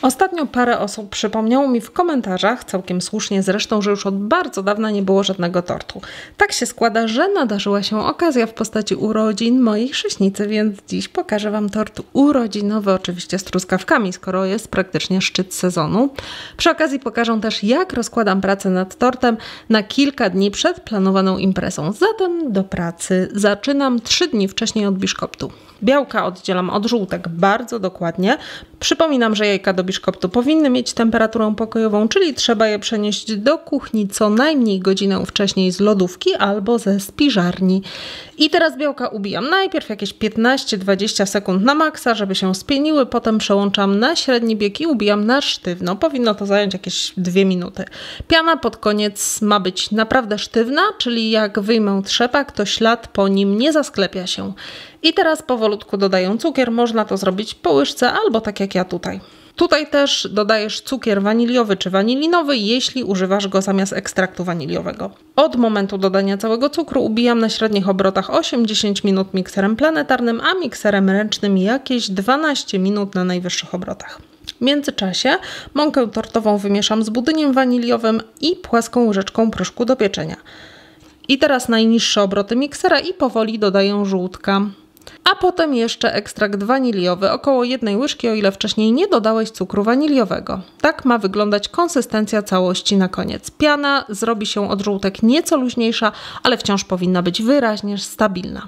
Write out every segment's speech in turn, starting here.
Ostatnio parę osób przypomniało mi w komentarzach, całkiem słusznie zresztą, że już od bardzo dawna nie było żadnego tortu. Tak się składa, że nadarzyła się okazja w postaci urodzin mojej chrześnicy, więc dziś pokażę Wam tort urodzinowy, oczywiście z truskawkami, skoro jest praktycznie szczyt sezonu. Przy okazji pokażę też, jak rozkładam pracę nad tortem na kilka dni przed planowaną imprezą. Zatem do pracy zaczynam 3 dni wcześniej od biszkoptu. Białka oddzielam od żółtek bardzo dokładnie. Przypominam, że jajka do biszkoptu powinny mieć temperaturę pokojową, czyli trzeba je przenieść do kuchni co najmniej godzinę wcześniej z lodówki albo ze spiżarni. I teraz białka ubijam najpierw jakieś 15-20 sekund na maksa, żeby się spieniły, potem przełączam na średni bieg i ubijam na sztywno. Powinno to zająć jakieś 2 minuty. Piana pod koniec ma być naprawdę sztywna, czyli jak wyjmę trzepak, to ślad po nim nie zasklepia się. I teraz powolutku dodaję cukier, można to zrobić po łyżce albo tak jak ja tutaj. Tutaj też dodajesz cukier waniliowy czy wanilinowy, jeśli używasz go zamiast ekstraktu waniliowego. Od momentu dodania całego cukru ubijam na średnich obrotach 8-10 minut mikserem planetarnym, a mikserem ręcznym jakieś 12 minut na najwyższych obrotach. W międzyczasie mąkę tortową wymieszam z budyniem waniliowym i płaską łyżeczką proszku do pieczenia. I teraz najniższe obroty miksera i powoli dodaję żółtka. A potem jeszcze ekstrakt waniliowy, około 1 łyżki, o ile wcześniej nie dodałeś cukru waniliowego. Tak ma wyglądać konsystencja całości na koniec. Piana zrobi się od żółtek nieco luźniejsza, ale wciąż powinna być wyraźnie stabilna.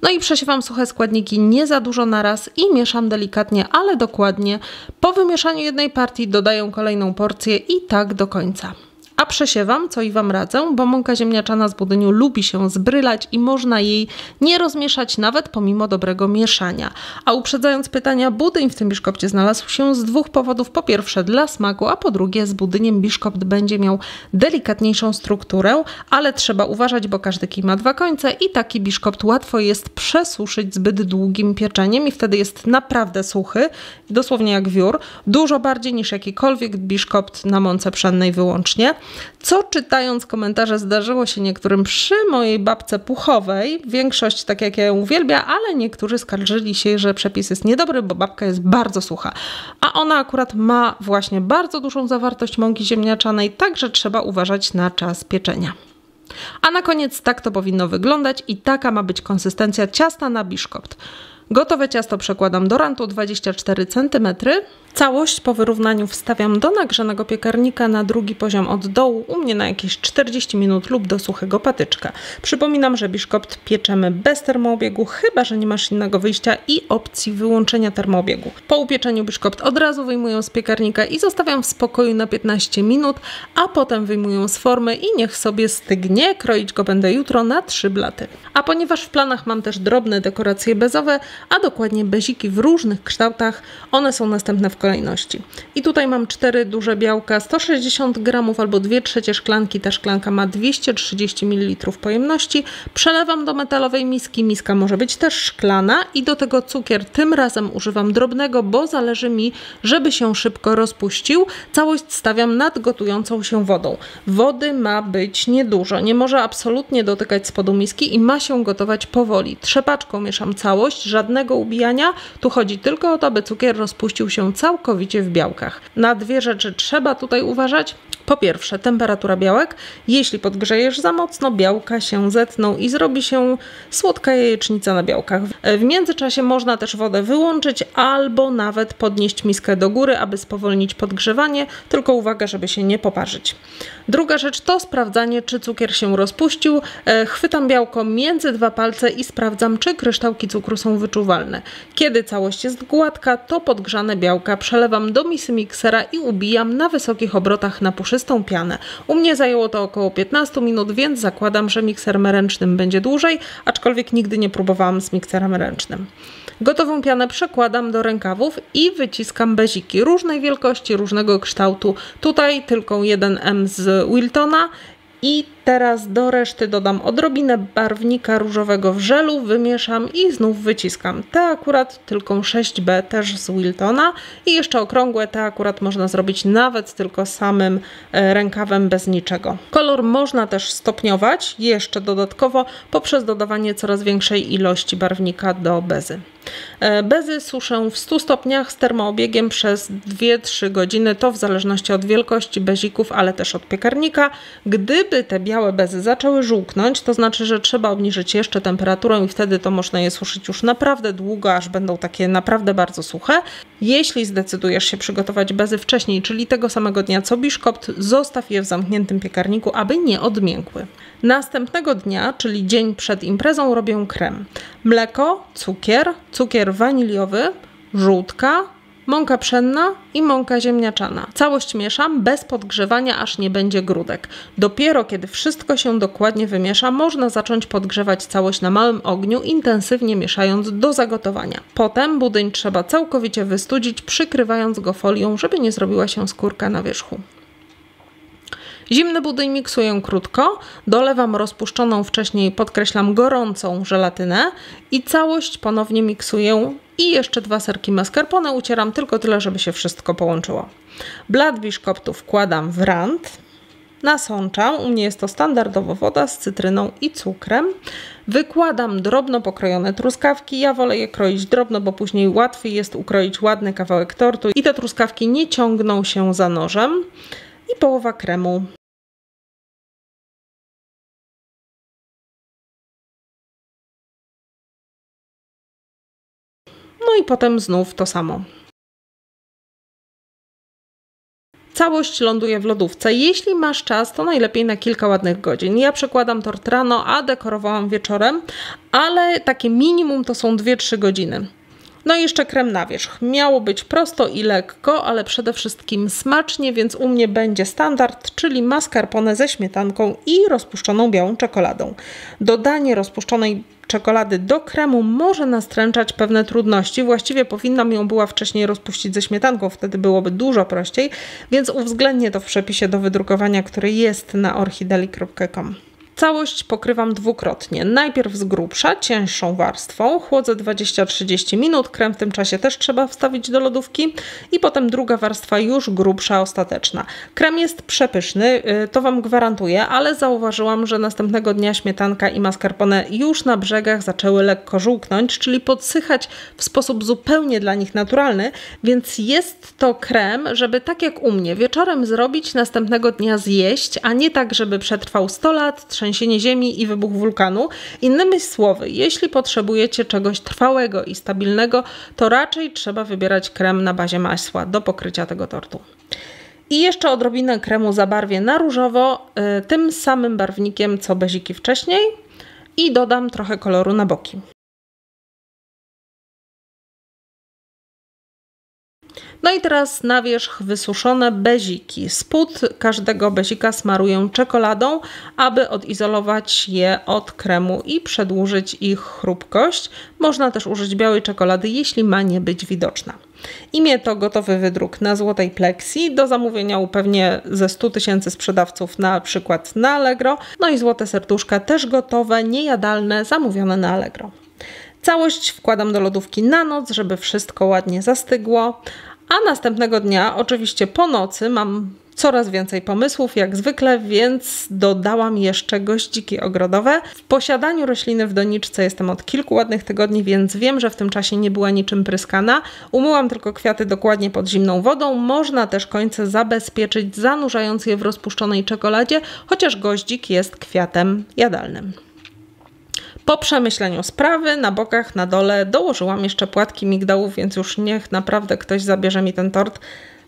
No i przesiewam suche składniki nie za dużo naraz i mieszam delikatnie, ale dokładnie. Po wymieszaniu jednej partii dodaję kolejną porcję i tak do końca. A przesiewam, co i Wam radzę, bo mąka ziemniaczana z budyniu lubi się zbrylać i można jej nie rozmieszać nawet pomimo dobrego mieszania. A uprzedzając pytania, budyń w tym biszkopcie znalazł się z 2 powodów. Po pierwsze dla smaku, a po drugie z budyniem biszkopt będzie miał delikatniejszą strukturę, ale trzeba uważać, bo każdy kij ma 2 końce i taki biszkopt łatwo jest przesuszyć zbyt długim pieczeniem i wtedy jest naprawdę suchy, dosłownie jak wiór, dużo bardziej niż jakikolwiek biszkopt na mące pszennej wyłącznie. Co czytając komentarze zdarzyło się niektórym przy mojej babce puchowej. Większość, tak jak ja ją uwielbia, ale niektórzy skarżyli się, że przepis jest niedobry, bo babka jest bardzo sucha. A ona akurat ma właśnie bardzo dużą zawartość mąki ziemniaczanej, także trzeba uważać na czas pieczenia. A na koniec tak to powinno wyglądać i taka ma być konsystencja ciasta na biszkopt. Gotowe ciasto przekładam do rantu 24 cm. Całość po wyrównaniu wstawiam do nagrzanego piekarnika na drugi poziom od dołu, u mnie na jakieś 40 minut lub do suchego patyczka. Przypominam, że biszkopt pieczemy bez termoobiegu, chyba że nie masz innego wyjścia i opcji wyłączenia termoobiegu. Po upieczeniu biszkopt od razu wyjmuję z piekarnika i zostawiam w spokoju na 15 minut, a potem wyjmuję z formy i niech sobie stygnie. Kroić go będę jutro na 3 blaty. A ponieważ w planach mam też drobne dekoracje bezowe, a dokładnie beziki w różnych kształtach, one są następne w kolejności. I tutaj mam 4 duże białka, 160 g albo 2/3 szklanki. Ta szklanka ma 230 ml pojemności. Przelewam do metalowej miski. Miska może być też szklana i do tego cukier tym razem używam drobnego, bo zależy mi, żeby się szybko rozpuścił. Całość stawiam nad gotującą się wodą. Wody ma być niedużo. Nie może absolutnie dotykać spodu miski i ma się gotować powoli. Trzepaczką mieszam całość, żadnego ubijania. Tu chodzi tylko o to, by cukier rozpuścił się całkowicie w białkach. Na 2 rzeczy trzeba tutaj uważać. Po pierwsze, temperatura białek. Jeśli podgrzejesz za mocno, białka się zetną i zrobi się słodka jajecznica na białkach. W międzyczasie można też wodę wyłączyć albo nawet podnieść miskę do góry, aby spowolnić podgrzewanie, tylko uwaga, żeby się nie poparzyć. Druga rzecz to sprawdzanie, czy cukier się rozpuścił. Chwytam białko między 2 palce i sprawdzam, czy kryształki cukru są wyczuwalne. Kiedy całość jest gładka, to podgrzane białka przelewam do misy miksera i ubijam na wysokich obrotach na puszystą pianę. U mnie zajęło to około 15 minut, więc zakładam, że mikserem ręcznym będzie dłużej, aczkolwiek nigdy nie próbowałam z mikserem ręcznym. Gotową pianę przekładam do rękawów i wyciskam beziki różnej wielkości, różnego kształtu. Tutaj tylko 1 M z Wiltona i Teraz do reszty dodam odrobinę barwnika różowego w żelu, wymieszam i znów wyciskam. Te akurat tylko 6B, też z Wiltona i jeszcze okrągłe, te akurat można zrobić nawet tylko samym rękawem bez niczego. Kolor można też stopniować jeszcze dodatkowo poprzez dodawanie coraz większej ilości barwnika do bezy. Bezy suszę w 100 stopniach z termoobiegiem przez 2-3 godziny, to w zależności od wielkości bezików, ale też od piekarnika. Gdyby te białe bezy zaczęły żółknąć, to znaczy, że trzeba obniżyć jeszcze temperaturę i wtedy to można je suszyć już naprawdę długo, aż będą takie naprawdę bardzo suche. Jeśli zdecydujesz się przygotować bezy wcześniej, czyli tego samego dnia co biszkopt, zostaw je w zamkniętym piekarniku, aby nie odmiękły. Następnego dnia, czyli dzień przed imprezą, robię krem. Mleko, cukier waniliowy, żółtka, mąka pszenna i mąka ziemniaczana. Całość mieszam bez podgrzewania, aż nie będzie grudek. Dopiero kiedy wszystko się dokładnie wymiesza, można zacząć podgrzewać całość na małym ogniu, intensywnie mieszając do zagotowania. Potem budyń trzeba całkowicie wystudzić, przykrywając go folią, żeby nie zrobiła się skórka na wierzchu. Zimny budyń miksuję krótko, dolewam rozpuszczoną wcześniej, podkreślam, gorącą żelatynę i całość ponownie miksuję i jeszcze 2 serki mascarpone ucieram, tylko tyle, żeby się wszystko połączyło. Blat biszkoptu wkładam w rant, nasączam, u mnie jest to standardowo woda z cytryną i cukrem. Wykładam drobno pokrojone truskawki, ja wolę je kroić drobno, bo później łatwiej jest ukroić ładny kawałek tortu i te truskawki nie ciągną się za nożem. I połowa kremu. No i potem znów to samo. Całość ląduje w lodówce. Jeśli masz czas, to najlepiej na kilka ładnych godzin. Ja przekładam tort rano, a dekorowałam wieczorem, ale takie minimum to są 2-3 godziny. No i jeszcze krem na wierzch. Miało być prosto i lekko, ale przede wszystkim smacznie, więc u mnie będzie standard, czyli mascarpone ze śmietanką i rozpuszczoną białą czekoladą. Dodanie rozpuszczonej czekolady do kremu może nastręczać pewne trudności. Właściwie powinnam ją była wcześniej rozpuścić ze śmietanką, wtedy byłoby dużo prościej, więc uwzględnię to w przepisie do wydrukowania, który jest na orchideli.com. Całość pokrywam dwukrotnie. Najpierw z grubsza, cięższą warstwą, chłodzę 20-30 minut, krem w tym czasie też trzeba wstawić do lodówki i potem druga warstwa już grubsza, ostateczna. Krem jest przepyszny, to Wam gwarantuję, ale zauważyłam, że następnego dnia śmietanka i mascarpone już na brzegach zaczęły lekko żółknąć, czyli podsychać w sposób zupełnie dla nich naturalny, więc jest to krem, żeby tak jak u mnie wieczorem zrobić, następnego dnia zjeść, a nie tak, żeby przetrwał 100 lat, trzęsienie ziemi i wybuch wulkanu. Innymi słowy, jeśli potrzebujecie czegoś trwałego i stabilnego, to raczej trzeba wybierać krem na bazie masła do pokrycia tego tortu. I jeszcze odrobinę kremu zabarwię na różowo, tym samym barwnikiem co beziki wcześniej i dodam trochę koloru na boki. No i teraz na wierzch wysuszone beziki. Spód każdego bezika smaruję czekoladą, aby odizolować je od kremu i przedłużyć ich chrupkość. Można też użyć białej czekolady, jeśli ma nie być widoczna. Imię to gotowy wydruk na złotej pleksji. Do zamówienia u pewnie ze 100 000 sprzedawców, na przykład na Allegro. No i złote serduszka też gotowe, niejadalne, zamówione na Allegro. Całość wkładam do lodówki na noc, żeby wszystko ładnie zastygło. A następnego dnia, oczywiście po nocy, mam coraz więcej pomysłów jak zwykle, więc dodałam jeszcze goździki ogrodowe. W posiadaniu rośliny w doniczce jestem od kilku ładnych tygodni, więc wiem, że w tym czasie nie była niczym pryskana. Umyłam tylko kwiaty dokładnie pod zimną wodą. Można też końce zabezpieczyć, zanurzając je w rozpuszczonej czekoladzie, chociaż goździk jest kwiatem jadalnym. Po przemyśleniu sprawy na bokach, na dole dołożyłam jeszcze płatki migdałów, więc już niech naprawdę ktoś zabierze mi ten tort,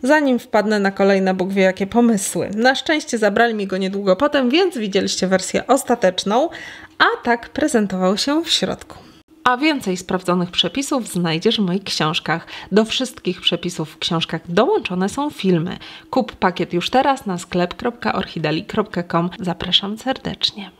zanim wpadnę na kolejne Bóg wie jakie pomysły. Na szczęście zabrali mi go niedługo potem, więc widzieliście wersję ostateczną, a tak prezentował się w środku. A więcej sprawdzonych przepisów znajdziesz w moich książkach. Do wszystkich przepisów w książkach dołączone są filmy. Kup pakiet już teraz na sklep.orchideli.com. Zapraszam serdecznie.